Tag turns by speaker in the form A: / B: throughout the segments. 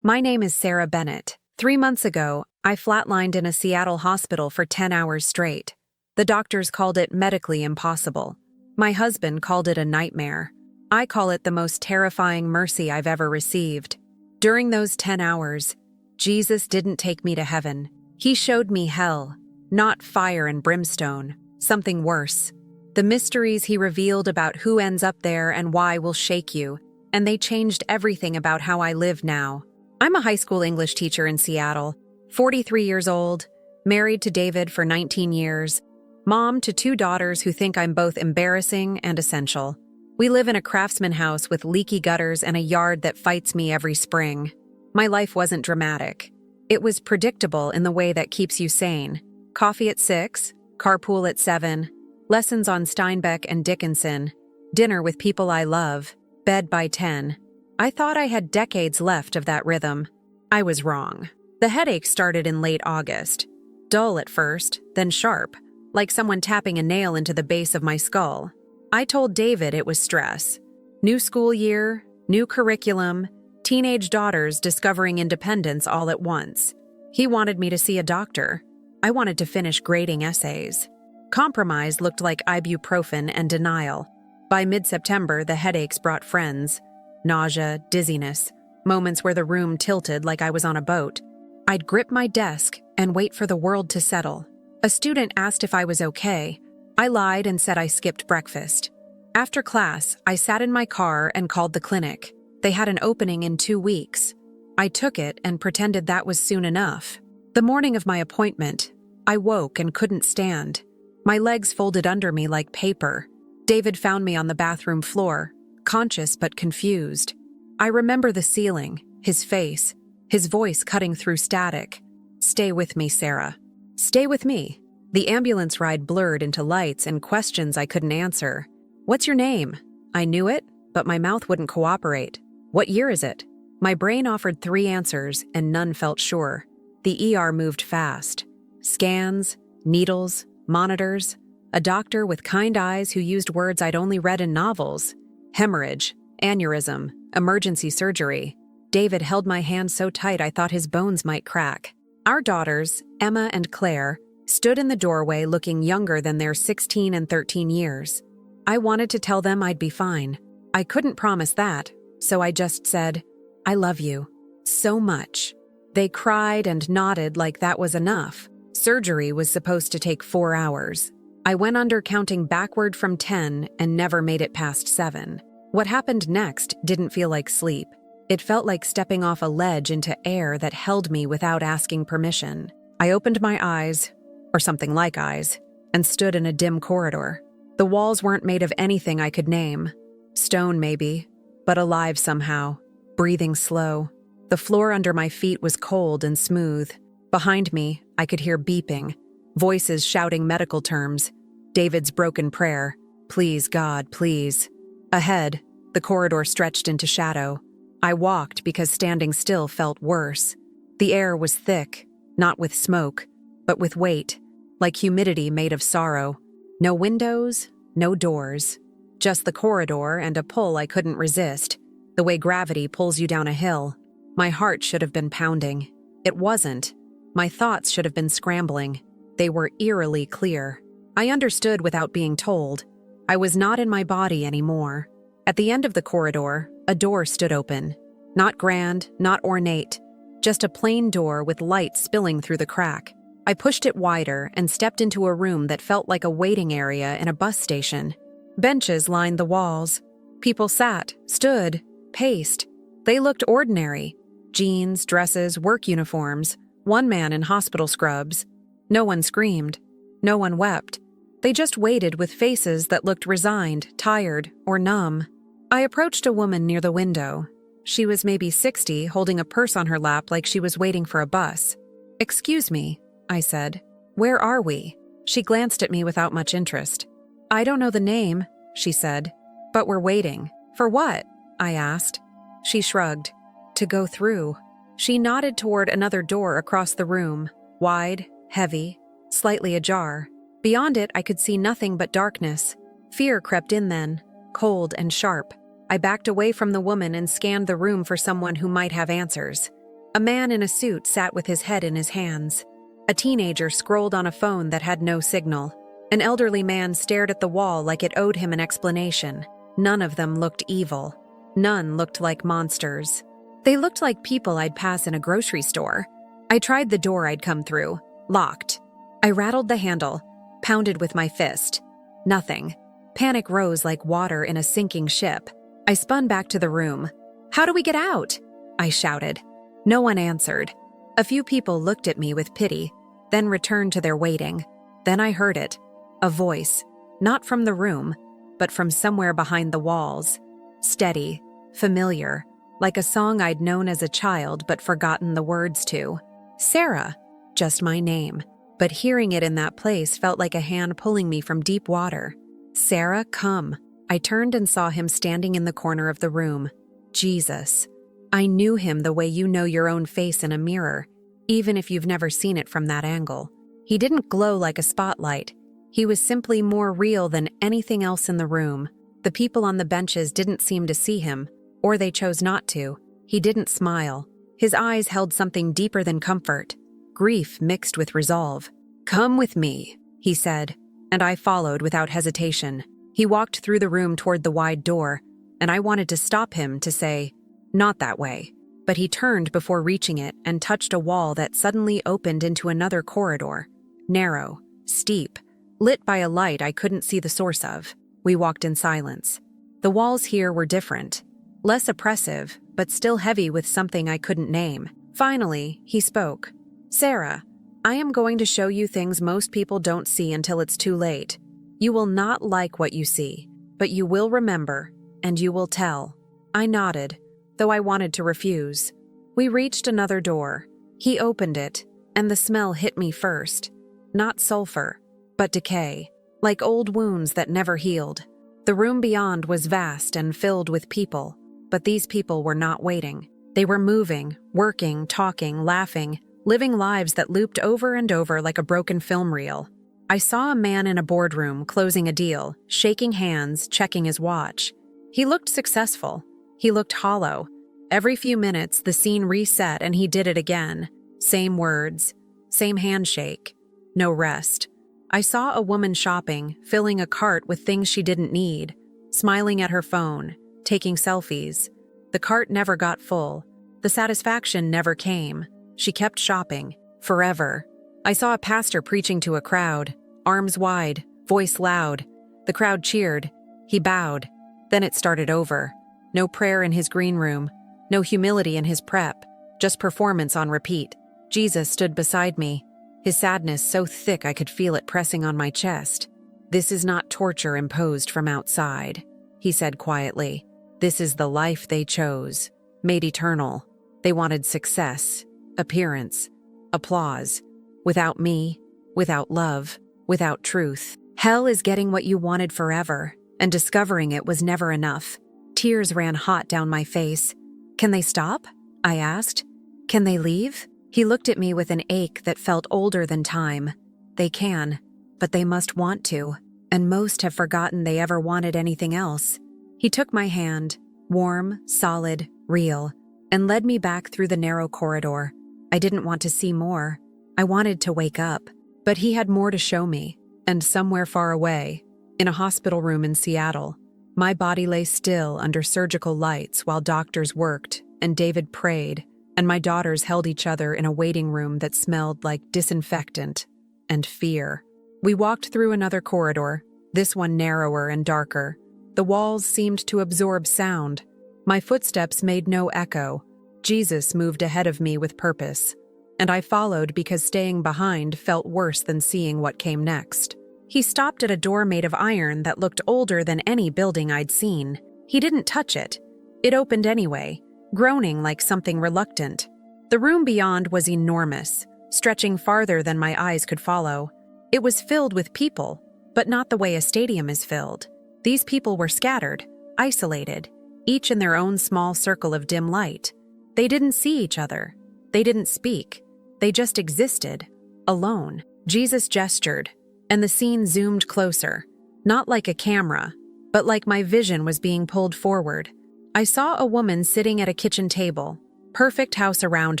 A: My name is Sarah Bennett. 3 months ago, I flatlined in a Seattle hospital for 10 hours straight. The doctors called it medically impossible. My husband called it a nightmare. I call it the most terrifying mercy I've ever received. During those 10 hours, Jesus didn't take me to heaven. He showed me hell, not fire and brimstone, something worse. The mysteries he revealed about who ends up there and why will shake you, and they changed everything about how I live now. I'm a high school English teacher in Seattle, 43 years old, married to David for 19 years, mom to 2 daughters who think I'm both embarrassing and essential. We live in a craftsman house with leaky gutters and a yard that fights me every spring. My life wasn't dramatic. It was predictable in the way that keeps you sane. Coffee at 6, carpool at 7, lessons on Steinbeck and Dickinson, dinner with people I love, bed by 10. I thought I had decades left of that rhythm. I was wrong. The headache started in late August. Dull at first, then sharp, like someone tapping a nail into the base of my skull. I told David it was stress. New school year, new curriculum, teenage daughters discovering independence all at once. He wanted me to see a doctor. I wanted to finish grading essays. Compromise looked like ibuprofen and denial. By mid-September, the headaches brought friends. Nausea, dizziness, moments where the room tilted like I was on a boat. I'd grip my desk and wait for the world to settle. A student asked if I was okay. I lied and said I skipped breakfast. After class, I sat in my car and called the clinic. They had an opening in 2 weeks. I took it and pretended that was soon enough. The morning of my appointment, I woke and couldn't stand. My legs folded under me like paper. David found me on the bathroom floor, conscious but confused. I remember the ceiling, his face, his voice cutting through static. "Stay with me, Sarah. Stay with me." The ambulance ride blurred into lights and questions I couldn't answer. "What's your name?" I knew it, but my mouth wouldn't cooperate. "What year is it?" My brain offered 3 answers, and none felt sure. The ER moved fast. Scans, needles, monitors, a doctor with kind eyes who used words I'd only read in novels. Hemorrhage, aneurysm, emergency surgery. David held my hand so tight I thought his bones might crack. Our daughters, Emma and Claire, stood in the doorway looking younger than their 16 and 13 years. I wanted to tell them I'd be fine. I couldn't promise that, so I just said, "I love you. So much." They cried and nodded like that was enough. Surgery was supposed to take 4 hours. I went under counting backward from 10 and never made it past 7. What happened next didn't feel like sleep. It felt like stepping off a ledge into air that held me without asking permission. I opened my eyes, or something like eyes, and stood in a dim corridor. The walls weren't made of anything I could name. Stone maybe, but alive somehow, breathing slow. The floor under my feet was cold and smooth. Behind me, I could hear beeping, voices shouting medical terms, David's broken prayer, "Please, God, please." Ahead, the corridor stretched into shadow. I walked because standing still felt worse. The air was thick, not with smoke, but with weight, like humidity made of sorrow. No windows, no doors, just the corridor and a pull I couldn't resist, the way gravity pulls you down a hill. My heart should have been pounding. It wasn't. My thoughts should have been scrambling. They were eerily clear. I understood without being told. I was not in my body anymore. At the end of the corridor, a door stood open. Not grand, not ornate, just a plain door with light spilling through the crack. I pushed it wider and stepped into a room that felt like a waiting area in a bus station. Benches lined the walls. People sat, stood, paced. They looked ordinary. Jeans, dresses, work uniforms. One man in hospital scrubs. No one screamed. No one wept. They just waited with faces that looked resigned, tired, or numb. I approached a woman near the window. She was maybe 60, holding a purse on her lap like she was waiting for a bus. "Excuse me," I said. "Where are we?" She glanced at me without much interest. "I don't know the name," she said. "But we're waiting." "For what?" I asked. She shrugged. "To go through." She nodded toward another door across the room, wide, heavy, slightly ajar. Beyond it, I could see nothing but darkness. Fear crept in then, cold and sharp. I backed away from the woman and scanned the room for someone who might have answers. A man in a suit sat with his head in his hands. A teenager scrolled on a phone that had no signal. An elderly man stared at the wall like it owed him an explanation. None of them looked evil. None looked like monsters. They looked like people I'd pass in a grocery store. I tried the door I'd come through. Locked. I rattled the handle, pounded with my fist. Nothing. Panic rose like water in a sinking ship. I spun back to the room. "How do we get out?" I shouted. No one answered. A few people looked at me with pity, then returned to their waiting. Then I heard it. A voice. Not from the room, but from somewhere behind the walls. Steady, familiar, like a song I'd known as a child but forgotten the words to. Sarah. Just my name. But hearing it in that place felt like a hand pulling me from deep water. "Sarah, come." I turned and saw him standing in the corner of the room. Jesus. I knew him the way you know your own face in a mirror, even if you've never seen it from that angle. He didn't glow like a spotlight. He was simply more real than anything else in the room. The people on the benches didn't seem to see him, or they chose not to. He didn't smile. His eyes held something deeper than comfort, grief mixed with resolve. "Come with me," he said, and I followed without hesitation. He walked through the room toward the wide door, and I wanted to stop him to say, "Not that way." But he turned before reaching it and touched a wall that suddenly opened into another corridor. Narrow, steep, lit by a light I couldn't see the source of. We walked in silence. The walls here were different. Less oppressive, but still heavy with something I couldn't name. Finally, he spoke. "Sarah, I am going to show you things most people don't see until it's too late. You will not like what you see, but you will remember, and you will tell." I nodded, though I wanted to refuse. We reached another door. He opened it, and the smell hit me first. Not sulfur, but decay, like old wounds that never healed. The room beyond was vast and filled with people, but these people were not waiting. They were moving, working, talking, laughing, living lives that looped over and over like a broken film reel. I saw a man in a boardroom closing a deal, shaking hands, checking his watch. He looked successful. He looked hollow. Every few minutes, the scene reset and he did it again. Same words, same handshake, no rest. I saw a woman shopping, filling a cart with things she didn't need, smiling at her phone, taking selfies. The cart never got full. The satisfaction never came. She kept shopping, forever. I saw a pastor preaching to a crowd, arms wide, voice loud. The crowd cheered. He bowed. Then it started over. No prayer in his green room, no humility in his prep, just performance on repeat. Jesus stood beside me, his sadness so thick I could feel it pressing on my chest. "This is not torture imposed from outside," he said quietly. "This is the life they chose, made eternal. They wanted success, appearance, applause. Without me, without love, without truth. Hell is getting what you wanted forever, and discovering it was never enough." Tears ran hot down my face. "Can they stop?" I asked. "Can they leave?" He looked at me with an ache that felt older than time. "They can, but they must want to, and most have forgotten they ever wanted anything else." He took my hand, warm, solid, real, and led me back through the narrow corridor. I didn't want to see more. I wanted to wake up, but he had more to show me, and somewhere far away, in a hospital room in Seattle, my body lay still under surgical lights while doctors worked and David prayed, and my daughters held each other in a waiting room that smelled like disinfectant and fear. We walked through another corridor, this one narrower and darker. The walls seemed to absorb sound. My footsteps made no echo. Jesus moved ahead of me with purpose, and I followed because staying behind felt worse than seeing what came next. He stopped at a door made of iron that looked older than any building I'd seen. He didn't touch it. It opened anyway, groaning like something reluctant. The room beyond was enormous, stretching farther than my eyes could follow. It was filled with people, but not the way a stadium is filled. These people were scattered, isolated, each in their own small circle of dim light. They didn't see each other. They didn't speak. They just existed, alone. Jesus gestured, and the scene zoomed closer, not like a camera, but like my vision was being pulled forward. I saw a woman sitting at a kitchen table, Perfect house around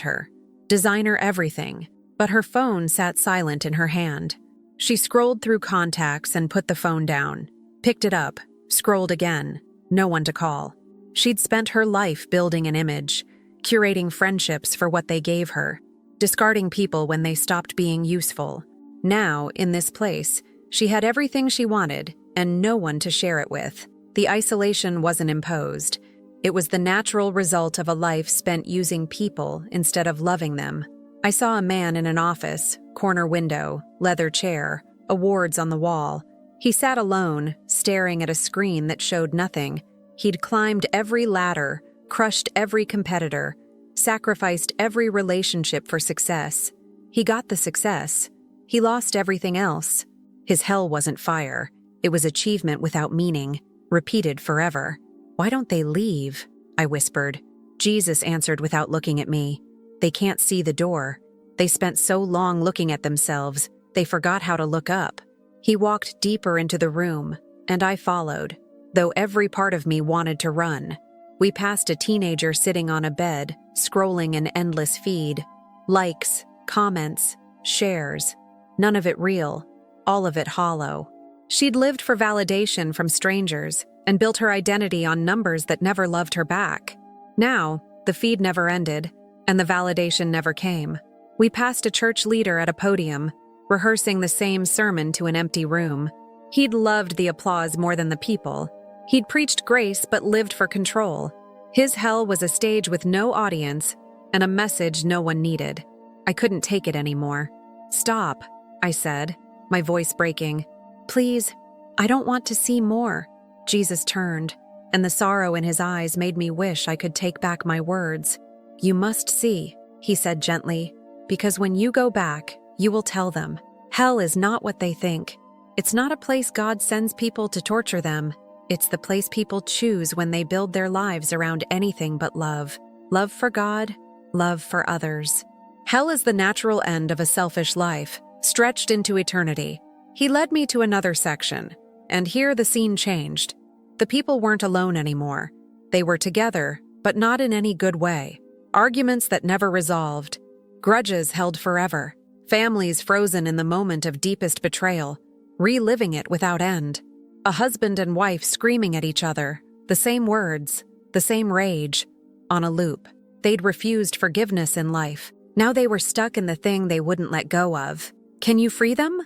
A: her. Designer everything. But her phone sat silent in her hand. She scrolled through contacts and put the phone down. Picked it up. Scrolled again. No one to call. She'd spent her life building an image, curating friendships for what they gave her, discarding people when they stopped being useful. Now, in this place, she had everything she wanted and no one to share it with. The isolation wasn't imposed. It was the natural result of a life spent using people instead of loving them. I saw a man in an office, corner window, leather chair, awards on the wall. He sat alone, staring at a screen that showed nothing. He'd climbed every ladder, crushed every competitor, sacrificed every relationship for success. He got the success. He lost everything else. His hell wasn't fire. It was achievement without meaning, repeated forever. "Why don't they leave?" I whispered. Jesus answered without looking at me. "They can't see the door. They spent so long looking at themselves, they forgot how to look up." He walked deeper into the room, and I followed, though every part of me wanted to run. We passed a teenager sitting on a bed, scrolling an endless feed. Likes, comments, shares. None of it real, all of it hollow. She'd lived for validation from strangers and built her identity on numbers that never loved her back. Now, the feed never ended, and the validation never came. We passed a church leader at a podium, rehearsing the same sermon to an empty room. He'd loved the applause more than the people. He'd preached grace but lived for control. His hell was a stage with no audience and a message no one needed. I couldn't take it anymore. "Stop," I said, my voice breaking. "Please, I don't want to see more." Jesus turned, and the sorrow in his eyes made me wish I could take back my words. "You must see," he said gently, "because when you go back, you will tell them. Hell is not what they think. It's not a place God sends people to torture them. It's the place people choose when they build their lives around anything but love. Love for God, love for others. Hell is the natural end of a selfish life, stretched into eternity." He led me to another section, and here the scene changed. The people weren't alone anymore. They were together, but not in any good way. Arguments that never resolved. Grudges held forever. Families frozen in the moment of deepest betrayal, reliving it without end. A husband and wife screaming at each other, the same words, the same rage, on a loop. They'd refused forgiveness in life. Now they were stuck in the thing they wouldn't let go of. "Can you free them?"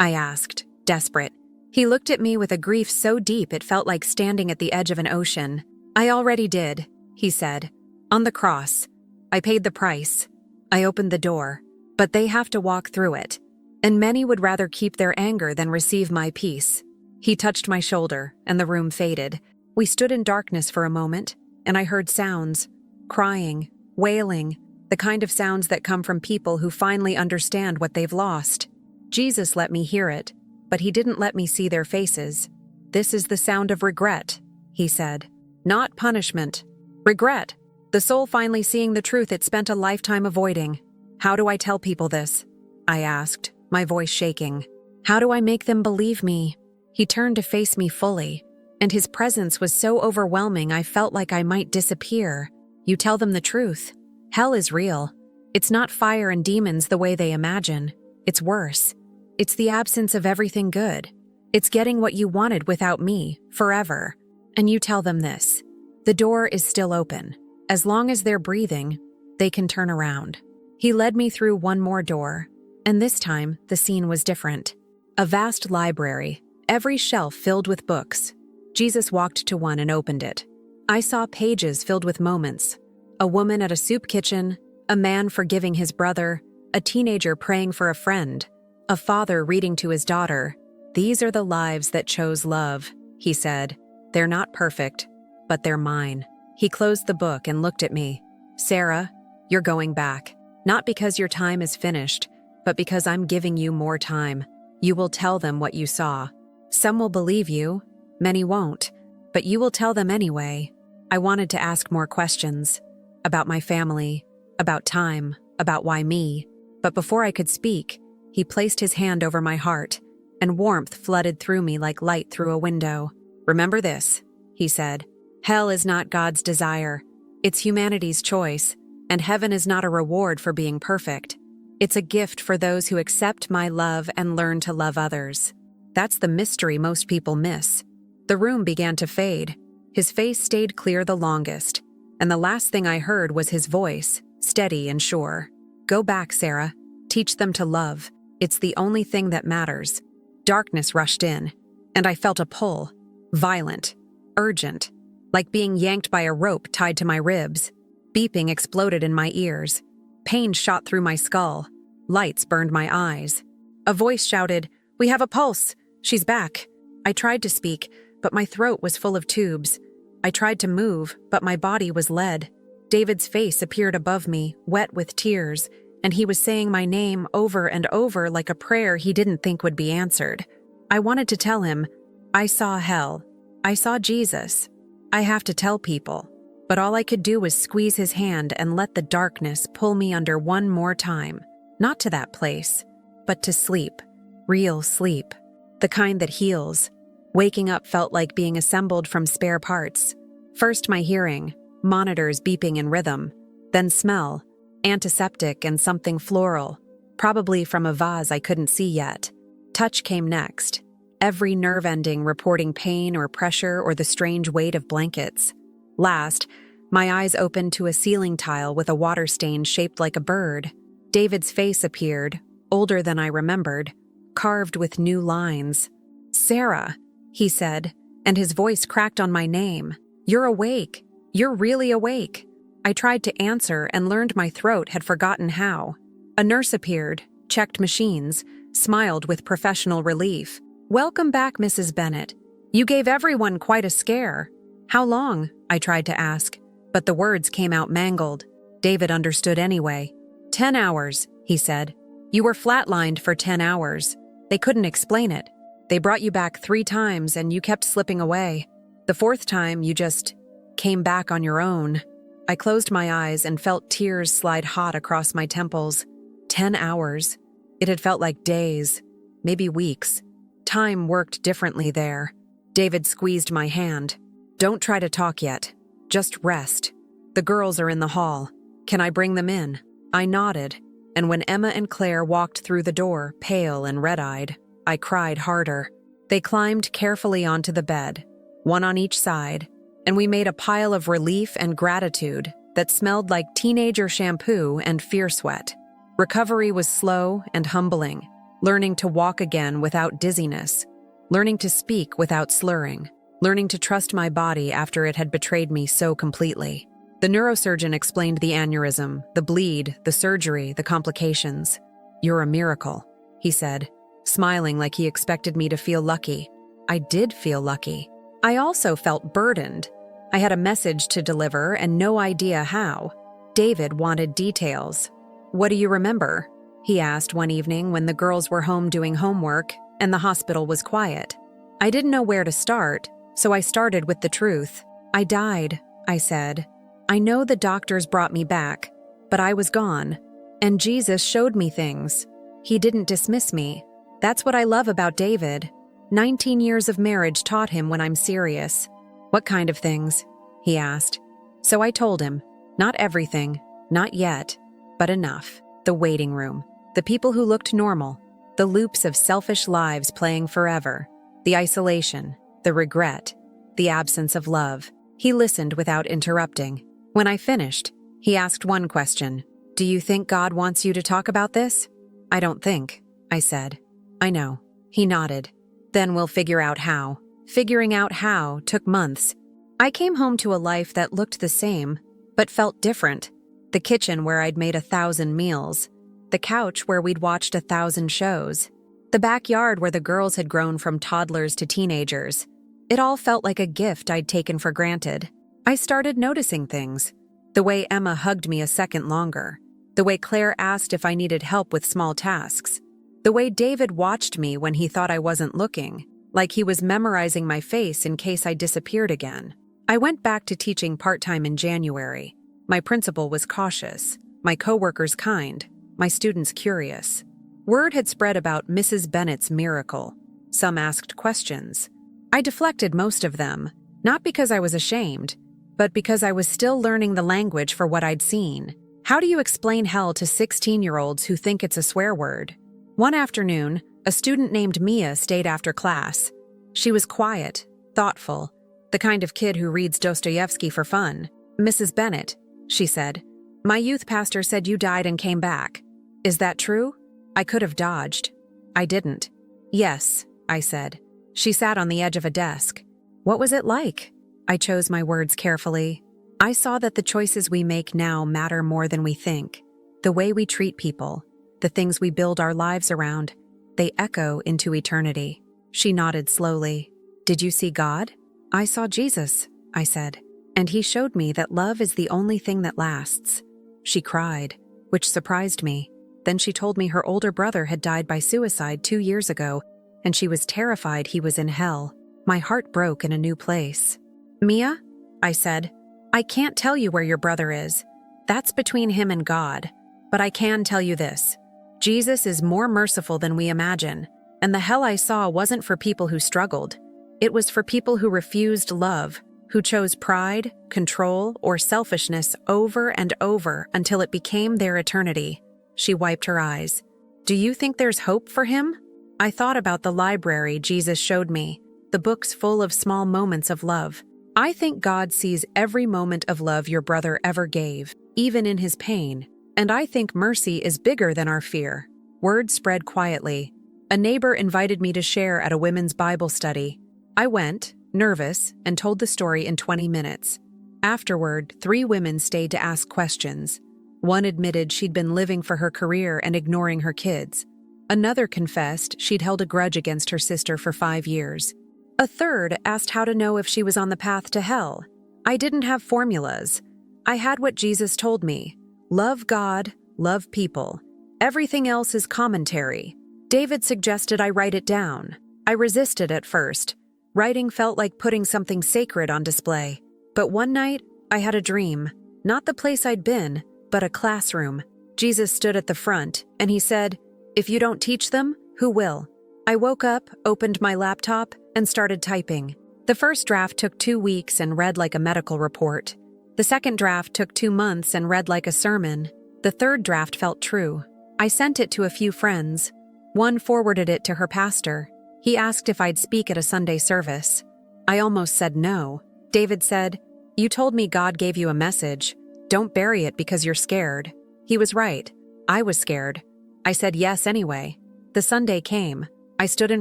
A: I asked, desperate. He looked at me with a grief so deep it felt like standing at the edge of an ocean. "I already did," he said. "On the cross. I paid the price. I opened the door. But they have to walk through it. And many would rather keep their anger than receive my peace." He touched my shoulder, and the room faded. We stood in darkness for a moment, and I heard sounds. Crying, wailing, the kind of sounds that come from people who finally understand what they've lost. Jesus let me hear it, but he didn't let me see their faces. "This is the sound of regret," he said. "Not punishment. Regret. The soul finally seeing the truth it spent a lifetime avoiding." "How do I tell people this?" I asked, my voice shaking. "How do I make them believe me?" He turned to face me fully, and his presence was so overwhelming I felt like I might disappear. "You tell them the truth. Hell is real. It's not fire and demons the way they imagine. It's worse. It's the absence of everything good. It's getting what you wanted without me, forever. And you tell them this. The door is still open. As long as they're breathing, they can turn around." He led me through one more door, and this time the scene was different. A vast library, every shelf filled with books. Jesus walked to one and opened it. I saw pages filled with moments. A woman at a soup kitchen, a man forgiving his brother, a teenager praying for a friend, a father reading to his daughter. "These are the lives that chose love," he said. "They're not perfect, but they're mine." He closed the book and looked at me. "Sarah, you're going back. Not because your time is finished, but because I'm giving you more time. You will tell them what you saw. Some will believe you, many won't, but you will tell them anyway." I wanted to ask more questions. About my family, about time, about why me. But before I could speak, he placed his hand over my heart, and warmth flooded through me like light through a window. "Remember this," he said. "Hell is not God's desire. It's humanity's choice. And heaven is not a reward for being perfect. It's a gift for those who accept my love and learn to love others. That's the mystery most people miss. The room began to fade. His face stayed clear the longest, and the last thing I heard was his voice, steady and sure. Go back, Sarah. Teach them to love. It's the only thing that matters. Darkness rushed in, and I felt a pull. Violent, urgent, like being yanked by a rope tied to my ribs. Beeping exploded in my ears. Pain shot through my skull. Lights burned my eyes. A voice shouted, "We have a pulse! She's back!" I tried to speak, but my throat was full of tubes. I tried to move, but my body was lead. David's face appeared above me, wet with tears, and he was saying my name over and over like a prayer he didn't think would be answered. I wanted to tell him, I saw hell. I saw Jesus. I have to tell people. But all I could do was squeeze his hand and let the darkness pull me under one more time. Not to that place, but to sleep. Real sleep. The kind that heals. Waking up felt like being assembled from spare parts. First my hearing, monitors beeping in rhythm. Then smell, antiseptic and something floral, probably from a vase I couldn't see yet. Touch came next. Every nerve ending reporting pain or pressure or the strange weight of blankets. Last, my eyes opened to a ceiling tile with a water stain shaped like a bird. David's face appeared, older than I remembered, carved with new lines. "Sarah," he said, and his voice cracked on my name. "You're awake. You're really awake." I tried to answer and learned my throat had forgotten how. A nurse appeared, checked machines, smiled with professional relief. "Welcome back, Mrs. Bennett. You gave everyone quite a scare." "How long?" I tried to ask, but the words came out mangled. David understood anyway. 10 hours, he said. "You were flatlined for 10 hours. They couldn't explain it. They brought you back 3 times and you kept slipping away. The 4th time you just came back on your own." I closed my eyes and felt tears slide hot across my temples. 10 hours. It had felt like days, maybe weeks. Time worked differently there. David squeezed my hand. "Don't try to talk yet. Just rest. The girls are in the hall. Can I bring them in?" I nodded, and when Emma and Claire walked through the door, pale and red-eyed, I cried harder. They climbed carefully onto the bed, one on each side, and we made a pile of relief and gratitude that smelled like teenager shampoo and fear sweat. Recovery was slow and humbling, learning to walk again without dizziness, learning to speak without slurring, learning to trust my body after it had betrayed me so completely. The neurosurgeon explained the aneurysm, the bleed, the surgery, the complications. "You're a miracle," he said, smiling like he expected me to feel lucky. I did feel lucky. I also felt burdened. I had a message to deliver and no idea how. David wanted details. "What do you remember?" he asked one evening when the girls were home doing homework and the hospital was quiet. I didn't know where to start, so I started with the truth. "I died," I said. "I know the doctors brought me back, but I was gone. And Jesus showed me things. He didn't dismiss me. That's what I love about David. 19 years of marriage taught him when I'm serious." "What kind of things?" he asked. So I told him. Not everything, not yet, but enough. The waiting room, the people who looked normal, the loops of selfish lives playing forever, the isolation, the regret, the absence of love. He listened without interrupting. When I finished, he asked one question. "Do you think God wants you to talk about this?" "I don't think," I said. "I know." He nodded. "Then we'll figure out how." Figuring out how took months. I came home to a life that looked the same, but felt different. The kitchen where I'd made 1,000 meals. The couch where we'd watched 1,000 shows. The backyard where the girls had grown from toddlers to teenagers. It all felt like a gift I'd taken for granted. I started noticing things. The way Emma hugged me a second longer. The way Claire asked if I needed help with small tasks. The way David watched me when he thought I wasn't looking, like he was memorizing my face in case I disappeared again. I went back to teaching part-time in January. My principal was cautious, my coworkers kind, my students curious. Word had spread about Mrs. Bennett's miracle. Some asked questions. I deflected most of them, not because I was ashamed, but because I was still learning the language for what I'd seen. How do you explain hell to 16-year-olds who think it's a swear word? One afternoon, a student named Mia stayed after class. She was quiet, thoughtful, the kind of kid who reads Dostoevsky for fun. "Mrs. Bennett," she said, "my youth pastor said you died and came back. Is that true?" I could have dodged. I didn't. "Yes," I said. She sat on the edge of a desk. "What was it like?" I chose my words carefully. I saw that the choices we make now matter more than we think. The way we treat people, the things we build our lives around, they echo into eternity. She nodded slowly. "Did you see God?" "I saw Jesus," I said, "and he showed me that love is the only thing that lasts." She cried, which surprised me. Then she told me her older brother had died by suicide 2 years ago, and she was terrified he was in hell. My heart broke in a new place. "Mia," I said, "I can't tell you where your brother is. That's between him and God. But I can tell you this. Jesus is more merciful than we imagine, and the hell I saw wasn't for people who struggled. It was for people who refused love, who chose pride, control, or selfishness over and over until it became their eternity." She wiped her eyes. "Do you think there's hope for him?" I thought about the library Jesus showed me, the books full of small moments of love. I think God sees every moment of love your brother ever gave, even in his pain, and I think mercy is bigger than our fear. Word spread quietly. A neighbor invited me to share at a women's Bible study. I went, nervous, and told the story in 20 minutes. Afterward, 3 women stayed to ask questions. One admitted she'd been living for her career and ignoring her kids. Another confessed she'd held a grudge against her sister for 5 years. A third asked how to know if she was on the path to hell. I didn't have formulas. I had what Jesus told me. Love God, love people. Everything else is commentary. David suggested I write it down. I resisted at first. Writing felt like putting something sacred on display. But one night, I had a dream. Not the place I'd been, but a classroom. Jesus stood at the front, and he said, "If you don't teach them, who will?" I woke up, opened my laptop, and started typing. The first draft took 2 weeks and read like a medical report. The second draft took 2 months and read like a sermon. The third draft felt true. I sent it to a few friends. One forwarded it to her pastor. He asked if I'd speak at a Sunday service. I almost said no. David said, "You told me God gave you a message. Don't bury it because you're scared." He was right. I was scared. I said yes anyway. The Sunday came. I stood in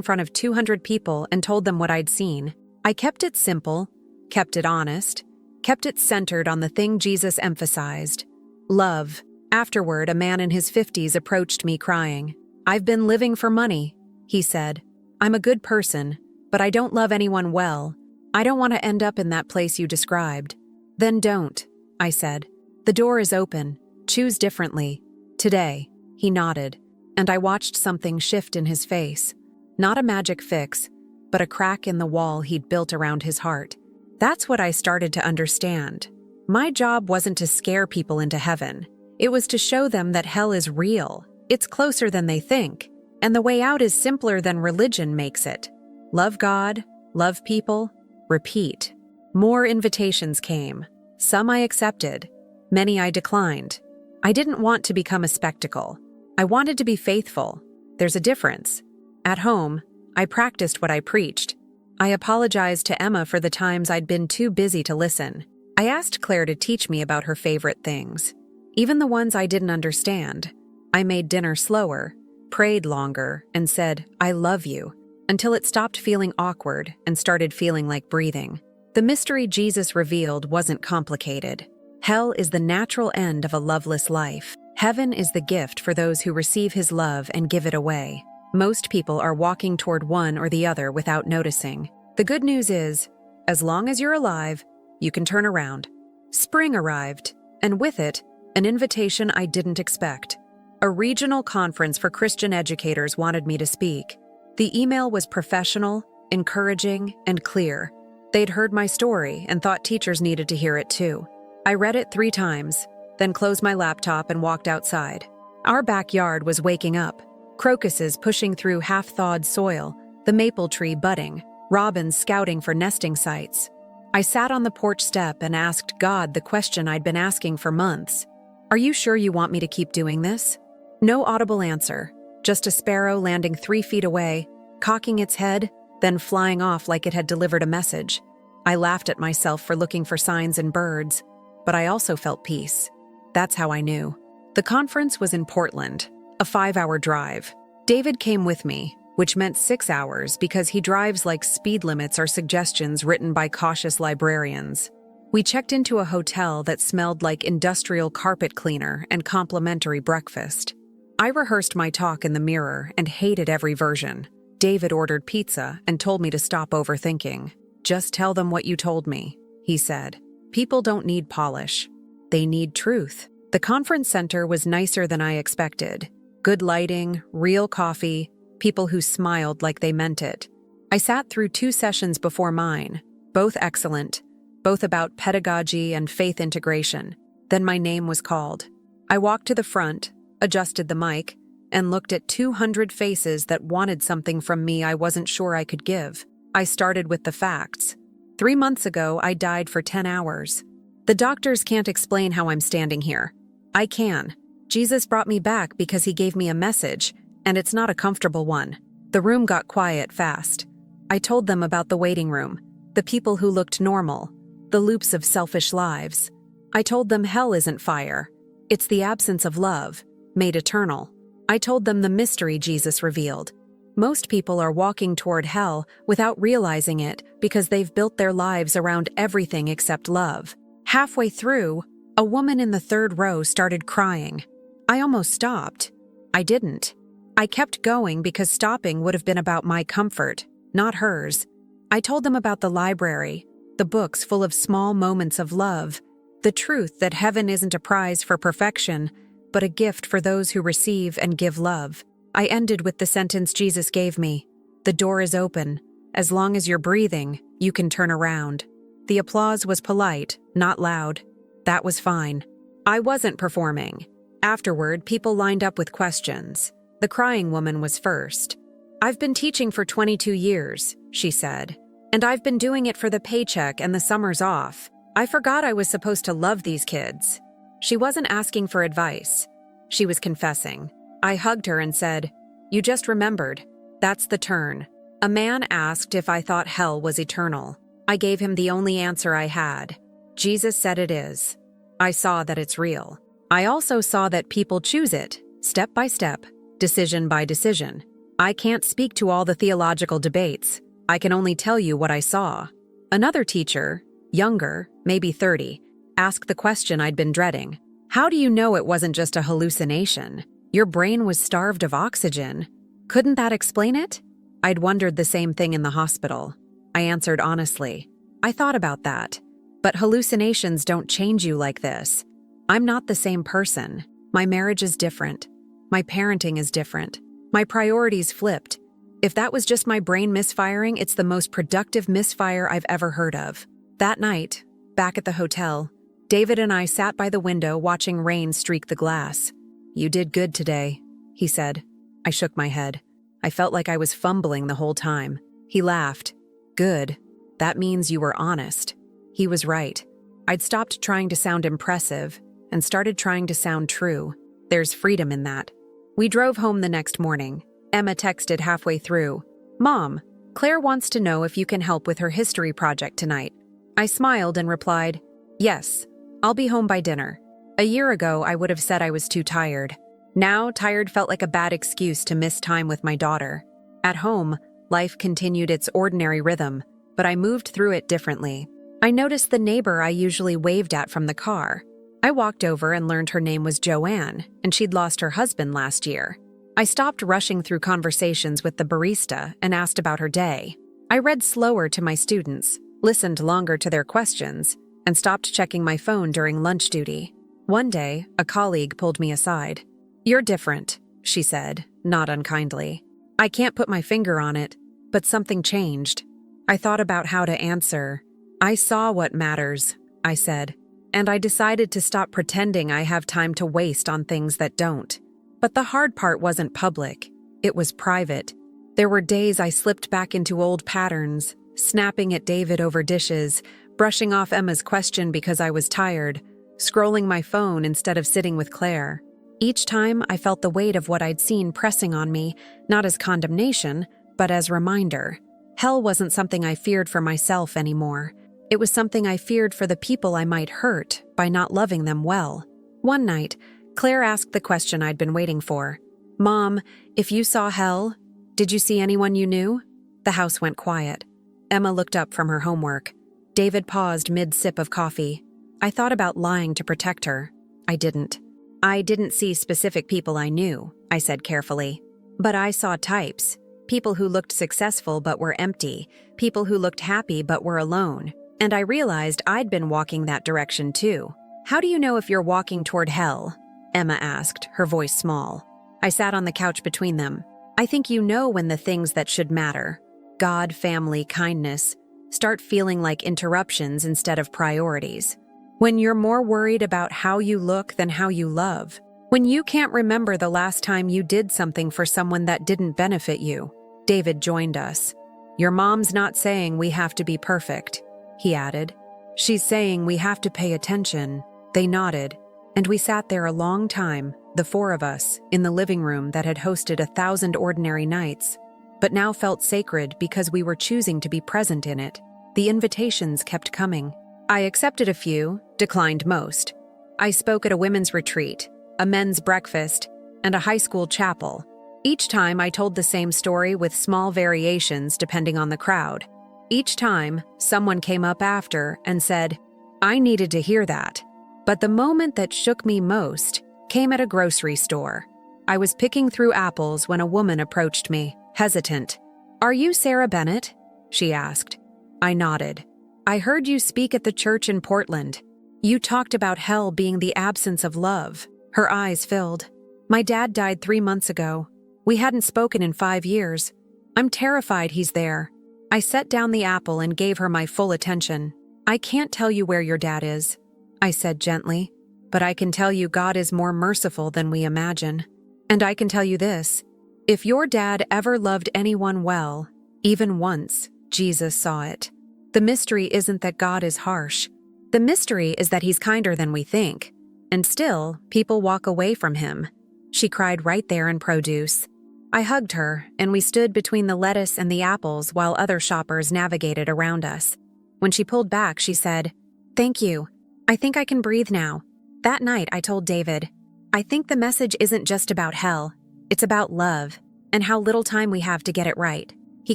A: front of 200 people and told them what I'd seen. I kept it simple, kept it honest, kept it centered on the thing Jesus emphasized: love. Afterward, a man in his 50s approached me crying. "I've been living for money," he said. "I'm a good person, but I don't love anyone well. I don't want to end up in that place you described." "Then don't," I said. "The door is open. Choose differently. Today." He nodded, and I watched something shift in his face. Not a magic fix, but a crack in the wall he'd built around his heart. That's what I started to understand. My job wasn't to scare people into heaven. It was to show them that hell is real. It's closer than they think, and the way out is simpler than religion makes it. Love God, love people, repeat. More invitations came. Some I accepted. Many I declined. I didn't want to become a spectacle. I wanted to be faithful. There's a difference. At home, I practiced what I preached. I apologized to Emma for the times I'd been too busy to listen. I asked Claire to teach me about her favorite things, even the ones I didn't understand. I made dinner slower, prayed longer, and said, "I love you," until it stopped feeling awkward and started feeling like breathing. The mystery Jesus revealed wasn't complicated. Hell is the natural end of a loveless life. Heaven is the gift for those who receive his love and give it away. Most people are walking toward one or the other without noticing. The good news is, as long as you're alive, you can turn around. Spring arrived, and with it, an invitation I didn't expect. A regional conference for Christian educators wanted me to speak. The email was professional, encouraging, and clear. They'd heard my story and thought teachers needed to hear it too. I read it 3 times, then closed my laptop and walked outside. Our backyard was waking up. Crocuses pushing through half-thawed soil, the maple tree budding, robins scouting for nesting sites. I sat on the porch step and asked God the question I'd been asking for months. Are you sure you want me to keep doing this? No audible answer, just a sparrow landing 3 feet away, cocking its head, then flying off like it had delivered a message. I laughed at myself for looking for signs in birds, but I also felt peace. That's how I knew. The conference was in Portland, a 5-hour drive. David came with me, which meant 6 hours because he drives like speed limits are suggestions written by cautious librarians. We checked into a hotel that smelled like industrial carpet cleaner and complimentary breakfast. I rehearsed my talk in the mirror and hated every version. David ordered pizza and told me to stop overthinking. Just tell them what you told me, he said. People don't need polish. They need truth. The conference center was nicer than I expected. Good lighting, real coffee, people who smiled like they meant it. I sat through 2 sessions before mine, both excellent, both about pedagogy and faith integration. Then my name was called. I walked to the front, adjusted the mic, and looked at 200 faces that wanted something from me I wasn't sure I could give. I started with the facts. 3 months ago, I died for 10 hours. The doctors can't explain how I'm standing here. I can. Jesus brought me back because he gave me a message, and it's not a comfortable one. The room got quiet fast. I told them about the waiting room, the people who looked normal, the loops of selfish lives. I told them hell isn't fire. It's the absence of love, made eternal. I told them the mystery Jesus revealed. Most people are walking toward hell without realizing it because they've built their lives around everything except love. Halfway through, a woman in the 3rd row started crying. I almost stopped. I didn't. I kept going because stopping would have been about my comfort, not hers. I told them about the library, the books full of small moments of love, the truth that heaven isn't a prize for perfection, but a gift for those who receive and give love. I ended with the sentence Jesus gave me. The door is open. As long as you're breathing, you can turn around. The applause was polite, not loud. That was fine. I wasn't performing. Afterward, people lined up with questions. The crying woman was first. I've been teaching for 22 years, she said, and I've been doing it for the paycheck and the summers off. I forgot I was supposed to love these kids. She wasn't asking for advice. She was confessing. I hugged her and said, "You just remembered. That's the turn." A man asked if I thought hell was eternal. I gave him the only answer I had. Jesus said it is. I saw that it's real. I also saw that people choose it, step by step, decision by decision. I can't speak to all the theological debates. I can only tell you what I saw. Another teacher, younger, maybe 30, asked the question I'd been dreading. How do you know it wasn't just a hallucination? Your brain was starved of oxygen. Couldn't that explain it? I'd wondered the same thing in the hospital. I answered honestly. I thought about that. But hallucinations don't change you like this. I'm not the same person. My marriage is different. My parenting is different. My priorities flipped. If that was just my brain misfiring, it's the most productive misfire I've ever heard of. That night, back at the hotel, David and I sat by the window watching rain streak the glass. "You did good today," he said. I shook my head. I felt like I was fumbling the whole time. He laughed. "Good. That means you were honest." He was right. I'd stopped trying to sound impressive and started trying to sound true. There's freedom in that. We drove home the next morning. Emma texted halfway through, "Mom, Claire wants to know if you can help with her history project tonight." I smiled and replied, "Yes, I'll be home by dinner." A year ago, I would have said I was too tired. Now, tired felt like a bad excuse to miss time with my daughter. At home, life continued its ordinary rhythm, but I moved through it differently. I noticed the neighbor I usually waved at from the car. I walked over and learned her name was Joanne, and she'd lost her husband last year. I stopped rushing through conversations with the barista and asked about her day. I read slower to my students, listened longer to their questions, and stopped checking my phone during lunch duty. One day, a colleague pulled me aside. "You're different," she said, not unkindly. I can't put my finger on it, but something changed. I thought about how to answer. "I saw what matters," I said, and I decided to stop pretending I have time to waste on things that don't. But the hard part wasn't public. It was private. There were days I slipped back into old patterns, snapping at David over dishes, brushing off Emma's question because I was tired, scrolling my phone instead of sitting with Claire. Each time, I felt the weight of what I'd seen pressing on me, not as condemnation, but as reminder. Hell wasn't something I feared for myself anymore. It was something I feared for the people I might hurt by not loving them well. One night, Claire asked the question I'd been waiting for. "Mom, if you saw hell, did you see anyone you knew?" The house went quiet. Emma looked up from her homework. David paused mid-sip of coffee. I thought about lying to protect her. I didn't. "I didn't see specific people I knew," I said carefully. "But I saw types. People who looked successful but were empty. People who looked happy but were alone. And I realized I'd been walking that direction too." "How do you know if you're walking toward hell?" Emma asked, her voice small. I sat on the couch between them. "I think you know when the things that should matter, God, family, kindness, start feeling like interruptions instead of priorities. When you're more worried about how you look than how you love. When you can't remember the last time you did something for someone that didn't benefit you." David joined us. "Your mom's not saying we have to be perfect," he added. "She's saying we have to pay attention." They nodded, and we sat there a long time, the four of us, in the living room that had hosted 1,000 ordinary nights, but now felt sacred because we were choosing to be present in it. The invitations kept coming. I accepted a few, declined most. I spoke at a women's retreat, a men's breakfast, and a high school chapel. Each time I told the same story with small variations depending on the crowd. Each time, someone came up after and said, "I needed to hear that." But the moment that shook me most came at a grocery store. I was picking through apples when a woman approached me, hesitant. "Are you Sarah Bennett?" she asked. I nodded. "I heard you speak at the church in Portland. You talked about hell being the absence of love." Her eyes filled. "My dad died 3 months ago. We hadn't spoken in 5 years. I'm terrified he's there." I set down the apple and gave her my full attention. "I can't tell you where your dad is," I said gently, "but I can tell you God is more merciful than we imagine. And I can tell you this, if your dad ever loved anyone well, even once, Jesus saw it. The mystery isn't that God is harsh. The mystery is that he's kinder than we think. And still, people walk away from him." She cried right there in produce. I hugged her, and we stood between the lettuce and the apples while other shoppers navigated around us. When she pulled back, she said, "Thank you. I think I can breathe now." That night, I told David, "I think the message isn't just about hell. It's about love, and how little time we have to get it right." He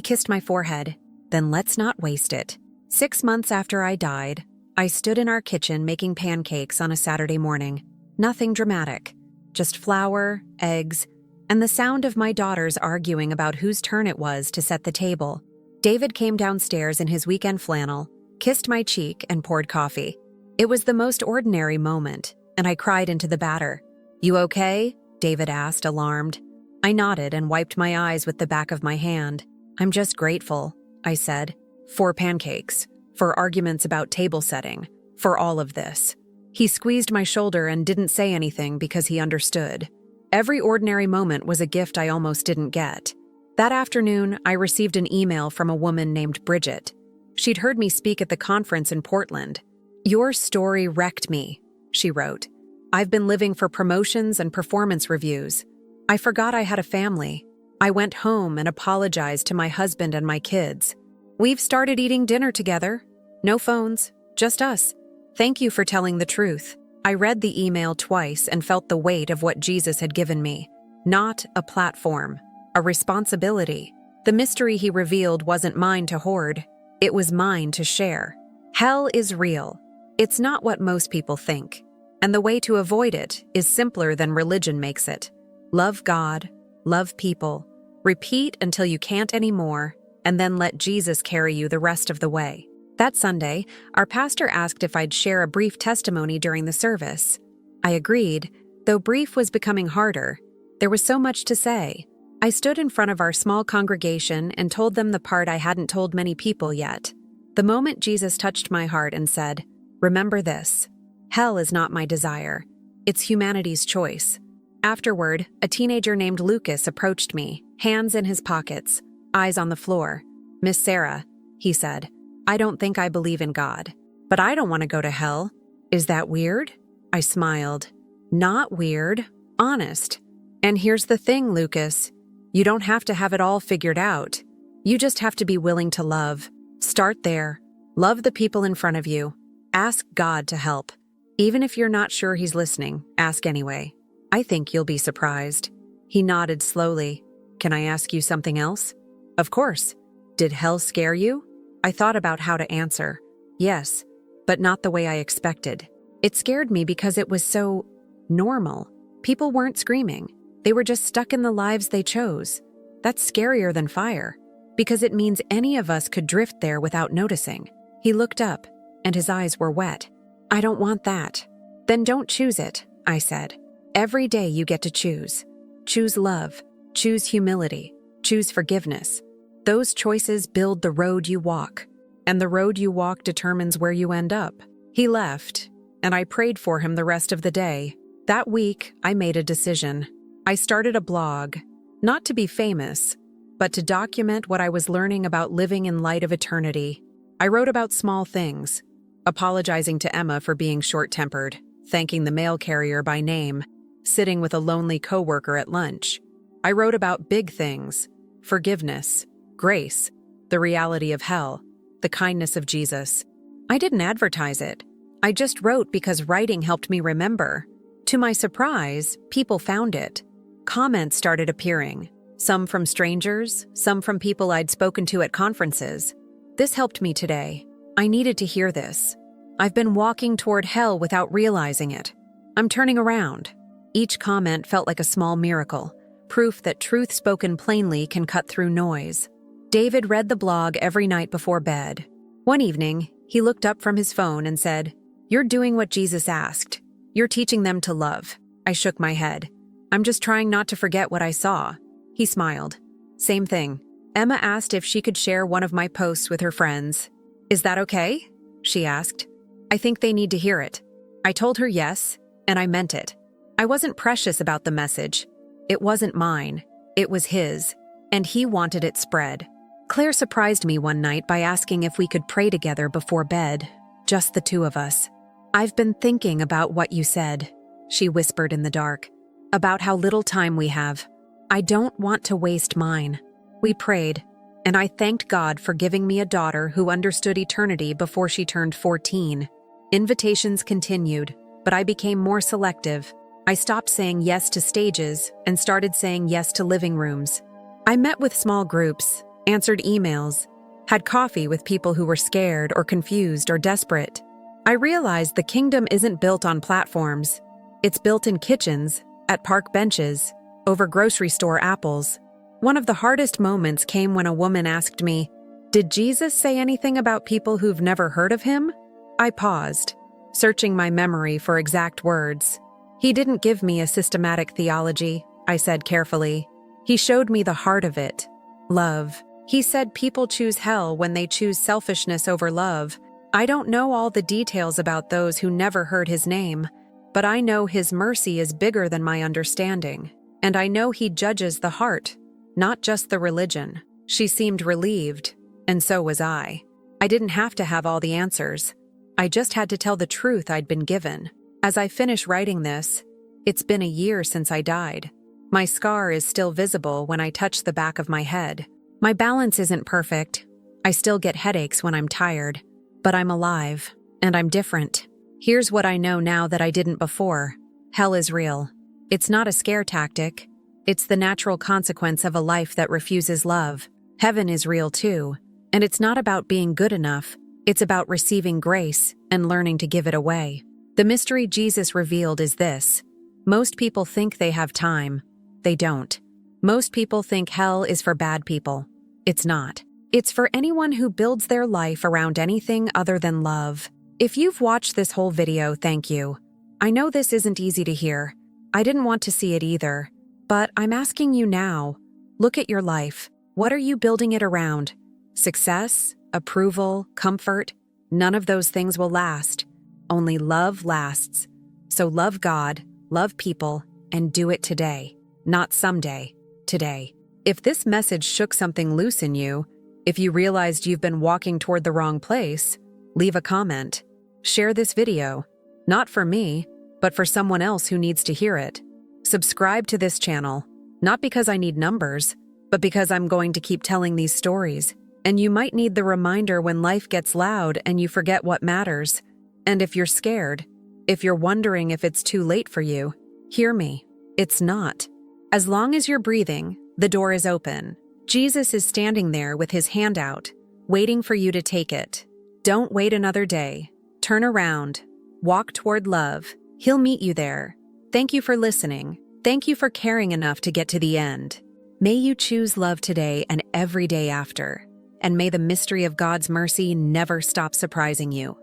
A: kissed my forehead. "Then let's not waste it." 6 months after I died, I stood in our kitchen making pancakes on a Saturday morning. Nothing dramatic, just flour, eggs, and the sound of my daughters arguing about whose turn it was to set the table. David came downstairs in his weekend flannel, kissed my cheek, and poured coffee. It was the most ordinary moment, and I cried into the batter. "You okay?" David asked, alarmed. I nodded and wiped my eyes with the back of my hand. "I'm just grateful," I said, "for pancakes, for arguments about table setting, for all of this." He squeezed my shoulder and didn't say anything because he understood. Every ordinary moment was a gift I almost didn't get. That afternoon, I received an email from a woman named Bridget. She'd heard me speak at the conference in Portland. "Your story wrecked me," she wrote. "I've been living for promotions and performance reviews. I forgot I had a family. I went home and apologized to my husband and my kids. We've started eating dinner together. No phones, just us. Thank you for telling the truth." I read the email twice and felt the weight of what Jesus had given me. Not a platform, a responsibility. The mystery he revealed wasn't mine to hoard. It was mine to share. Hell is real. It's not what most people think. And the way to avoid it is simpler than religion makes it. Love God, love people, repeat until you can't anymore, and then let Jesus carry you the rest of the way. That Sunday, our pastor asked if I'd share a brief testimony during the service. I agreed, though brief was becoming harder. There was so much to say. I stood in front of our small congregation and told them the part I hadn't told many people yet. The moment Jesus touched my heart and said, "Remember this. Hell is not my desire. It's humanity's choice." Afterward, a teenager named Lucas approached me, hands in his pockets, eyes on the floor. "Miss Sarah," he said, "I don't think I believe in God, but I don't want to go to hell. Is that weird?" I smiled. Not weird, honest. And here's the thing, Lucas. You don't have to have it all figured out. You just have to be willing to love. Start there. Love the people in front of you. Ask God to help. Even if you're not sure he's listening, ask anyway. I think you'll be surprised. He nodded slowly. Can I ask you something else? Of course. Did hell scare you? I thought about how to answer. Yes, but not the way I expected. It scared me because it was so normal. People weren't screaming. They were just stuck in the lives they chose. That's scarier than fire, because it means any of us could drift there without noticing. He looked up, and his eyes were wet. I don't want that. Then don't choose it, I said. Every day you get to choose. Choose love. Choose humility. Choose forgiveness. Those choices build the road you walk, and the road you walk determines where you end up. He left, and I prayed for him the rest of the day. That week, I made a decision. I started a blog, not to be famous, but to document what I was learning about living in light of eternity. I wrote about small things, apologizing to Emma for being short-tempered, thanking the mail carrier by name, sitting with a lonely coworker at lunch. I wrote about big things, forgiveness, grace, the reality of hell, the kindness of Jesus. I didn't advertise it. I just wrote because writing helped me remember. To my surprise, people found it. Comments started appearing, some from strangers, some from people I'd spoken to at conferences. This helped me today. I needed to hear this. I've been walking toward hell without realizing it. I'm turning around. Each comment felt like a small miracle, proof that truth spoken plainly can cut through noise. David read the blog every night before bed. One evening, he looked up from his phone and said, "You're doing what Jesus asked. You're teaching them to love." I shook my head. "I'm just trying not to forget what I saw." He smiled. "Same thing." Emma asked if she could share one of my posts with her friends. "Is that okay?" she asked. "I think they need to hear it." I told her yes, and I meant it. I wasn't precious about the message. It wasn't mine. It was his, and he wanted it spread. Claire surprised me one night by asking if we could pray together before bed, just the two of us. "I've been thinking about what you said," she whispered in the dark, "about how little time we have. I don't want to waste mine." We prayed, and I thanked God for giving me a daughter who understood eternity before she turned 14. Invitations continued, but I became more selective. I stopped saying yes to stages and started saying yes to living rooms. I met with small groups, answered emails, had coffee with people who were scared or confused or desperate. I realized the kingdom isn't built on platforms. It's built in kitchens, at park benches, over grocery store apples. One of the hardest moments came when a woman asked me, "Did Jesus say anything about people who've never heard of him?" I paused, searching my memory for exact words. "He didn't give me a systematic theology," I said carefully. "He showed me the heart of it. Love. He said people choose hell when they choose selfishness over love. I don't know all the details about those who never heard his name, but I know his mercy is bigger than my understanding, and I know he judges the heart, not just the religion." She seemed relieved, and so was I. I didn't have to have all the answers. I just had to tell the truth I'd been given. As I finish writing this, it's been a year since I died. My scar is still visible when I touch the back of my head. My balance isn't perfect. I still get headaches when I'm tired, but I'm alive, and I'm different. Here's what I know now that I didn't before. Hell is real. It's not a scare tactic. It's the natural consequence of a life that refuses love. Heaven is real too, and it's not about being good enough. It's about receiving grace and learning to give it away. The mystery Jesus revealed is this. Most people think they have time. They don't. Most people think hell is for bad people. It's not. It's for anyone who builds their life around anything other than love. If you've watched this whole video, thank you. I know this isn't easy to hear. I didn't want to see it either. But I'm asking you now, look at your life. What are you building it around? Success, approval, comfort? None of those things will last. Only love lasts. So love God, love people, and do it today. Not someday. Today. If this message shook something loose in you, if you realized you've been walking toward the wrong place, leave a comment. Share this video. Not for me, but for someone else who needs to hear it. Subscribe to this channel, not because I need numbers, but because I'm going to keep telling these stories, and you might need the reminder when life gets loud and you forget what matters. And if you're scared, if you're wondering if it's too late for you, hear me. It's not. As long as you're breathing, the door is open. Jesus is standing there with his hand out, waiting for you to take it. Don't wait another day. Turn around. Walk toward love. He'll meet you there. Thank you for listening. Thank you for caring enough to get to the end. May you choose love today and every day after. And may the mystery of God's mercy never stop surprising you.